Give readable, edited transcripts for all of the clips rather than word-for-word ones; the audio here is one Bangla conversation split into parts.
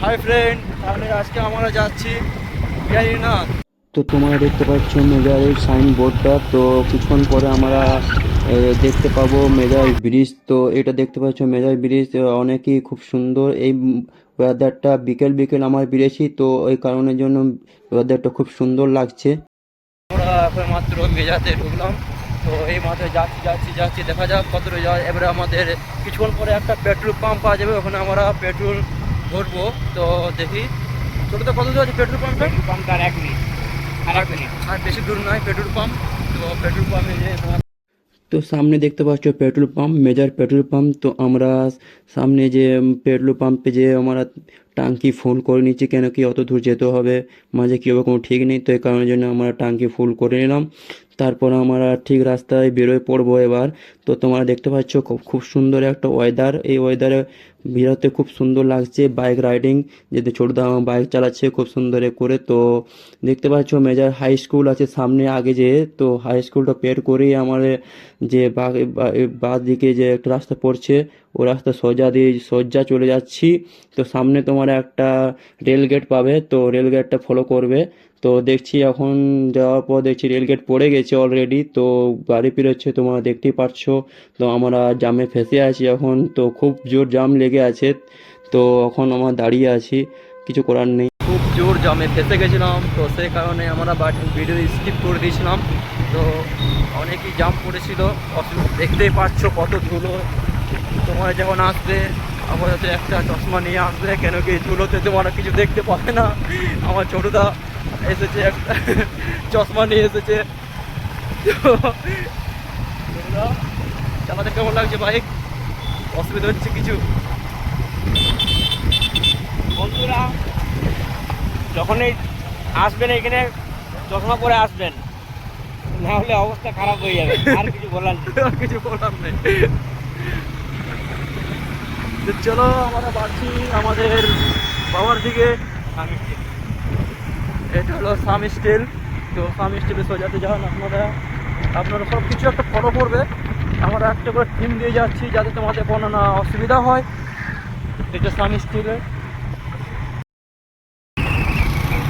হাই ফ্রেন্ড, তাহলে আজকে আমরা যাচ্ছি বিহারীনাথ। তো তোমরা দেখতে পাচ্ছ মেজারের সাইন বোর্ডটা। তো কিছুক্ষণ পরে আমরা দেখতে পাবো মেজার ব্রিজ। তো এটা দেখতে পাচ্ছ মেজার ব্রিজ অনেকই খুব সুন্দর। এই ওয়েদারটা বিকেল বিকেল আমার বেরিয়েছি, তো এই কারণের জন্য ওয়েদারটা খুব সুন্দর লাগছে। আমরা এখন মাত্র মেজাতে ঢুকলাম। তো এই মাত্র যাচ্ছি যাচ্ছি যাচ্ছি, দেখা যাক কত যায়। এবারে আমাদের কিছুক্ষণ পরে একটা পেট্রোল পাম্প পাওয়া যাবে, ওখানে আমরা পেট্রোল ভরবো। তো দেখি ছোটো তো কত দূর আছে পেট্রোল পাম্পটা? পাম্পটা আর 1 মিনিট, আর 1 মিনিট। আর বেশি দূর নয় পেট্রোল পাম্প। তো পেট্রোল পাম্পে যে তো সামনে দেখতে পাচ্ছ petrol pump, measure petrol pump. তো আমরা সামনে যে পেট্রোল পাম্পে যে আমরা টাঙ্কি ফুল করে নিচ্ছি, কেন কি অত দূর যেতে হবে, মাঝে কী হবে কোনো ঠিক নেই। তো এই কারণের জন্য আমরা টাঙ্কি ফুল করে নিলাম। তারপর আমরা ঠিক রাস্তায় বেরোয় পড়বো এবার। তো তোমরা দেখতে পাচ্ছ খুব খুব সুন্দর একটা ওয়েদার। এই ওয়েদারে বেরোতে খুব সুন্দর লাগছে। বাইক রাইডিং, যেতে ছোটদা বাইক চালাচ্ছে খুব সুন্দর করে। তো দেখতে পাচ্ছ মেজার হাই স্কুল আছে সামনে আগে, যে তো হাই স্কুলটা পের করেই আমাদের যে বাঁ দিকে যে একটা রাস্তা পড়ছে, ও রাস্তা সোজা চলে যাচ্ছি। তো সামনে তোমার একটা রেল গেট পাবে, তো রেল গেটটা ফলো করবে। তো দেখছি এখন যাওয়ার পর দেখছি রেল গেট পড়ে গেছে অলরেডি। তো গাড়ি পেরোচ্ছে তোমরা দেখতেই পাচ্ছ। তো আমরা জামে ফেঁসে আছি এখন, তো খুব জোর জাম লেগে আছে। তো এখন আমরা দাঁড়িয়ে আছি, কিছু করার নেই। খুব জোর জামে ফেঁসে গেছিলাম, তো সেই কারণে আমরা ভিডিও স্কিপ করে দিয়েছিলাম। তো অনেকই জাম পড়েছিল, দেখতেই পাচ্ছ কত ধুলো। তোমার যখন আসবে আপাতত একটা চশমা নিয়ে আসবে, কেন কি ধুলোতে তোমরা কিছু দেখতে পাবে না। আমার ছোটদা এসেছে, একটা চশমা নিয়ে এসেছে। তো ছোটদা, চালাতে কেমন লাগছে বাইক? অসুবিধা হচ্ছে কিছু? বন্ধুরা, যখনই আসবেন এখানে চশমা পরে আসবেন, না হলে অবস্থা খারাপ হয়ে যাবে। আর কিছু বলার নেই। আর কিছু বলার নেই। তো চলো আমরা বাড়ছি আমাদের বাবার দিকে। এটা হলো সাম স্টিল। তো সাম স্টিলে সোজাতে যান আপনারা, আপনারা সব কিছু একটা ফলো করবে। আমরা একটা করে টিম দিয়ে যাচ্ছি যাতে তোমাদের কোনো না অসুবিধা হয়। এটা সাম স্টিলের।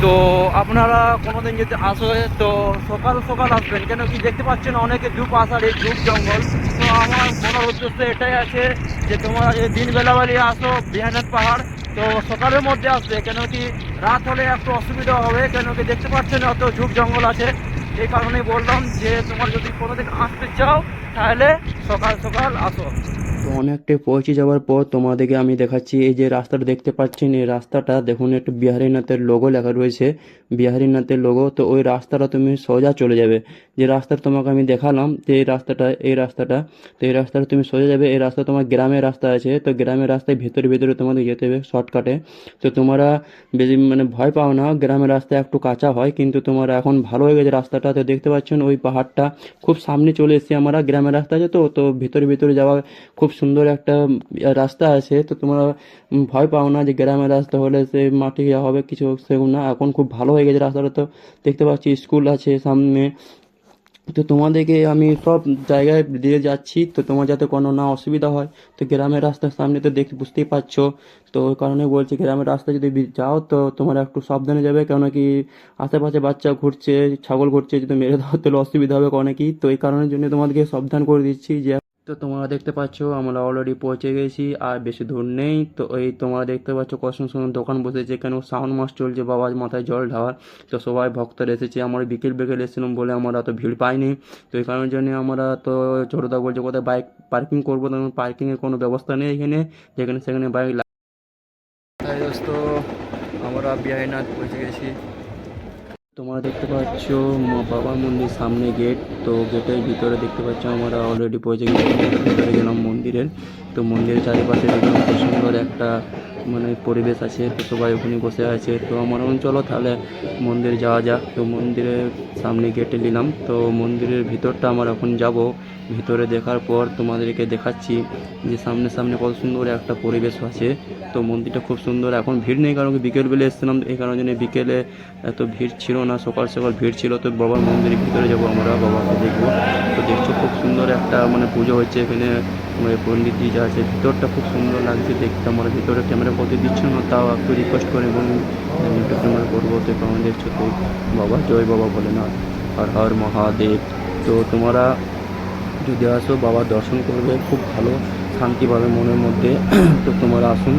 তো আপনারা কোনোদিন যদি আসে তো সকাল সকাল আসবেন, কেন কি দেখতে পাচ্ছেন অনেকে ধূপ আসার এই ধূপ জঙ্গল। তো আমার বলার উদ্দেশ্য এটাই আছে যে তোমরা যদি দিনবেলা বেলি আসো বিহারীনাথ পাহাড়, তো সকালের মধ্যে আসবে, কেন কি রাত হলে একটু অসুবিধা হবে, কেন কি দেখতে পাচ্ছেন অত ঝুপ জঙ্গল আছে। এই কারণেই বললাম যে তোমার যদি কোনোদিন আসতে চাও তাহলে সকাল সকাল আসো। তো অনেকটাই পৌঁছে যাওয়ার পর তোমাদেরকে আমি দেখাচ্ছি এই যে রাস্তাটা দেখতে পাচ্ছেন। এই রাস্তাটা দেখুন, একটু বিহারীনাথের লোগো লেখা রয়েছে, বিহারীনাথের লোগো। তো ওই রাস্তাটা তুমি সোজা চলে যাবে, যে রাস্তাটা তোমাকে আমি দেখালাম, যে এই রাস্তাটা। তো এই রাস্তাটা তুমি সোজা যাবে। এই রাস্তা তোমার গ্রামের রাস্তা আছে, তো গ্রামের রাস্তায় ভেতরে ভেতরে তোমাদের যেতে হবে শর্টকাটে। তো তোমরা বেশি মানে ভয় পাও না, গ্রামের রাস্তা একটু কাঁচা হয়, কিন্তু তোমরা এখন ভালো হয়ে গেছে রাস্তাটা। তো দেখতে পাচ্ছেন ওই পাহাড়টা খুব সামনে চলে এসেছি আমরা, গ্রামের রাস্তা আছে। তো তো ভিতরে ভিতরে যাওয়া খুব সুন্দর একটা রাস্তা আছে। তো তোমরা ভয় পাও না যে গ্রামের রাস্তা হলে সে মাটি হবে কিছু, সেগুলো না, এখন খুব ভালো হয়ে গেছে রাস্তাটা। তো দেখতে পাচ্ছি স্কুল আছে সামনে। তো তোমাদেরকে আমি সব জায়গায় দিয়ে যাচ্ছি, তো তোমার যাতে কোনো না অসুবিধা হয়। তো গ্রামের রাস্তার সামনে তো দেখে বুঝতেই পারছো। তো ওই কারণে বলছি গ্রামের রাস্তা যদি যাও তো তোমরা একটু সাবধানে যাবে, কেন কি আশেপাশে বাচ্চা ঘুরছে, ছাগল ঘুরছে, যদি মেরে দাও তাহলে অসুবিধা হবে অনেকই। তো এই কারণের জন্য তোমাদেরকে সাবধান করে দিচ্ছি যে। তো তোমরা দেখতে পাচ্ছ আমরা অলরেডি পৌঁছে গেছি, আর বেশি দূর নেই। তো এই তোমরা দেখতে পাচ্ছ কত সুন্দর দোকান বসেছে, কেন সাউন্ড মাস চলছে বাবার মাথায় জল ঢালার। তো সবাই ভক্তরা এসেছে, আমরা বিকেল বিকেল এসেছিলাম বলে আমরা অত ভিড় পাইনি। তো এই কারণের জন্য আমরা, তো ছোটদা বলছে কোথায় বাইক পার্কিং করবো, তখন পার্কিংয়ের কোনো ব্যবস্থা নেই এখানে, যেখানে সেখানে বাইক। তাই দোস্ত, আমরা বিহারীনাথ পৌঁছে গেছি। তোমরা দেখতে পাচ্ছ বাবা মন্দির সামনে গেট। তো গেটের ভিতরে দেখতে পাচ্ছ আমরা অলরেডি পৌঁছে গেছি, ভিতরে গেলাম মন্দিরের। তো মন্দিরের চারিপাশে দেখলাম খুব সুন্দর একটা মানে পরিবেশ আছে, তো সবাই ওখানে বসে আছে। তো আমার চলো তাহলে মন্দিরে যাওয়া যাক। তো মন্দিরের সামনে গেটে নিলাম, তো মন্দিরের ভিতরটা আমরা এখন যাব। ভিতরে দেখার পর তোমাদেরকে দেখাচ্ছি যে সামনে সামনে কত সুন্দর একটা পরিবেশ আছে। তো মন্দিরটা খুব সুন্দর। এখন ভিড় নেই কারণ কি বিকেলবেলা এসেছিলাম, এই কারণে বিকেলে এত ভিড় ছিল না, সকাল সকাল ভিড় ছিল। তো বাবার মন্দিরের ভিতরে যাবো আমরা, বাবাকে দেখবো। তো দেখছো খুব সুন্দর একটা মানে পুজো হচ্ছে এখানে, মানে পণ্ডিতজি যা আছে, ভিতরটা খুব সুন্দর লাগছে দেখতে। আমরা ভিতরে ক্যামেরা করতে দিচ্ছিল না, তাও একটু রিকোয়েস্ট করে এবং একটু ক্যামেরা করবো। তো কারণ দেখছো তো বাবা, জয় বাবা ভোলেনাথ, হর হর মহাদেব। তো তোমরা যদি আসো বাবার দর্শন করবে, খুব ভালো শান্তি পাবে মনের মধ্যে। তো তোমরা আসুন।